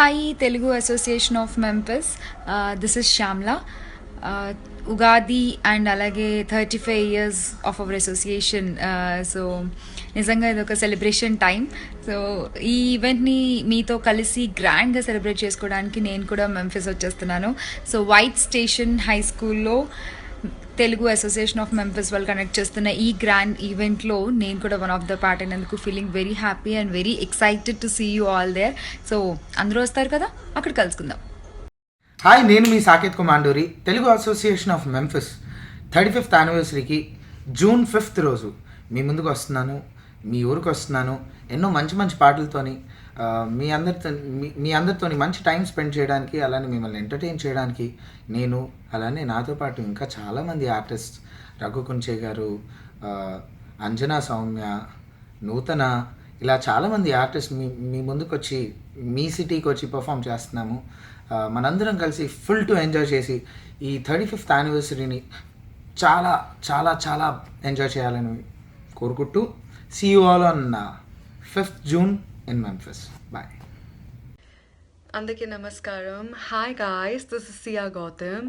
Hi, Telugu Association of Memphis. This is Shamla. Ugadi and alage 35 years of our association. So నిజంగా ఇది ఒక celebration time. So ఈ ఈవెంట్ని మీతో కలిసి గ్రాండ్గా సెలబ్రేట్ చేసుకోవడానికి నేను కూడా మెంఫిస్ వచ్చేస్తున్నాను. సో వైట్ స్టేషన్ హై స్కూల్లో తెలుగు అసోసియేషన్ ఆఫ్ మెంఫిస్ వాళ్ళు కనెక్ట్ చేస్తున్న ఈ గ్రాండ్ ఈవెంట్లో నేను కూడా వన్ ఆఫ్ ద పార్ట్ అయినందుకు feeling very happy and very excited to see you all there. So అందరూ వస్తారు కదా, అక్కడ కలుసుకుందాం. హాయ్, నేను మీ Saketh Kumanduri. Telugu association of Memphis 35th యానివర్సరీకి June 5th రోజు మీ ముందుకు వస్తున్నాను, మీ ఊరికి వస్తున్నాను. ఎన్నో మంచి మంచి పాటలతోని మీ అందరితోని మంచి టైం స్పెండ్ చేయడానికి, అలానే మిమ్మల్ని ఎంటర్టైన్ చేయడానికి నేను, అలానే నాతో పాటు ఇంకా చాలామంది ఆర్టిస్ట్, రఘు కుంచే గారు, అంజనా సౌమ్య, నూతన, ఇలా చాలామంది ఆర్టిస్ట్ మీ ముందుకు వచ్చి మీ సిటీకి వచ్చి పర్ఫామ్ చేస్తున్నాము. మనందరం కలిసి ఫుల్ టు ఎంజాయ్ చేసి ఈ 35th యానివర్సరీని చాలా చాలా చాలా ఎంజాయ్ చేయాలని కోరుకుంటూ see you all on 5th June in Memphis. Bye. Andaki namaskaram. Hi guys, this is Sia Gautam.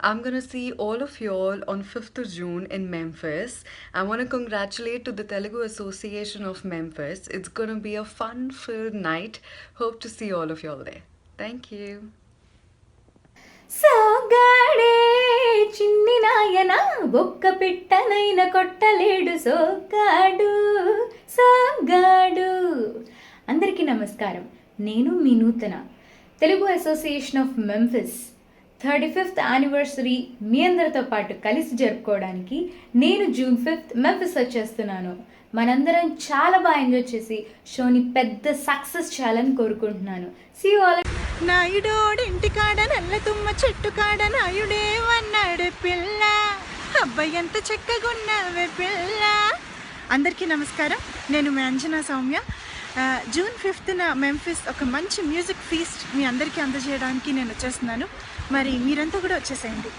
I'm gonna see all of you all on 5th of June in Memphis. I want to congratulate to the Telugu Association of Memphis. It's gonna be a fun-filled night. Hope to see all of you all there. Thank you. సోగాడే చిన్ని నాయన ఒక్క పిట్టనైన కొట్టలేడు సోగాడు సోగాడు. అందరికీ నమస్కారం. నేను మీ Nuthana. Telugu association of Memphis 35th anniversary మీ అందరితో పాటు కలిసి జరుపుకోవడానికి నేను June 5th మెంఫిస్ వచ్చేస్తున్నాను. మనందరం చాలా బాగా ఎంజాయ్ చేసి షోని పెద్ద సక్సెస్ చేయాలని కోరుకుంటున్నాను. See you all. నాయుడోడింటికాడ నల్ల తుమ్మ చెట్టు కాడ నాయుడే వన్నాడు పిల్ల, అబ్బాయి ఎంత చక్కగున్నావే పిల్ల. అందరికీ నమస్కారం. నేను మీ Anjana Sowmya. June 5th Memphis ఒక మంచి మ్యూజిక్ ఫీస్ట్ మీ అందరికీ అందజేయడానికి నేను వచ్చేస్తున్నాను. మరి మీరంతా కూడా వచ్చేసేయండి.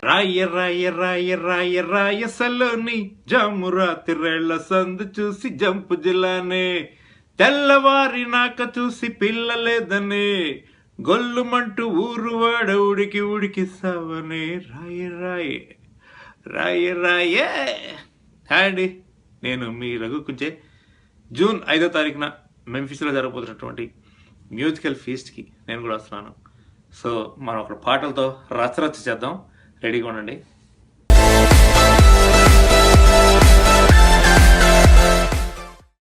రాయ రాయ రాయ రాయ రాయ సలోని జామురాతి రేళ్ల సందు చూసి జంపు జిల్లానే, తెల్లవారి నాక చూసి పిల్లలేదనే, గొల్లుమంటూ ఊరు వాడ ఉడికి ఉడికి సవనే, రాయ రాయ రాయ రాయే. హాయ్ అండి, నేను మీ రఘు కుంచే. June 5వ తారీఖున మెంఫిస్లో జరగబోతున్నటువంటి మ్యూజికల్ ఫీస్ట్కి నేను కూడా వస్తున్నాను. సో మనం ఒక పాటలతో రచ్చరచ్చ చేద్దాం. రెడీగా ఉండండి.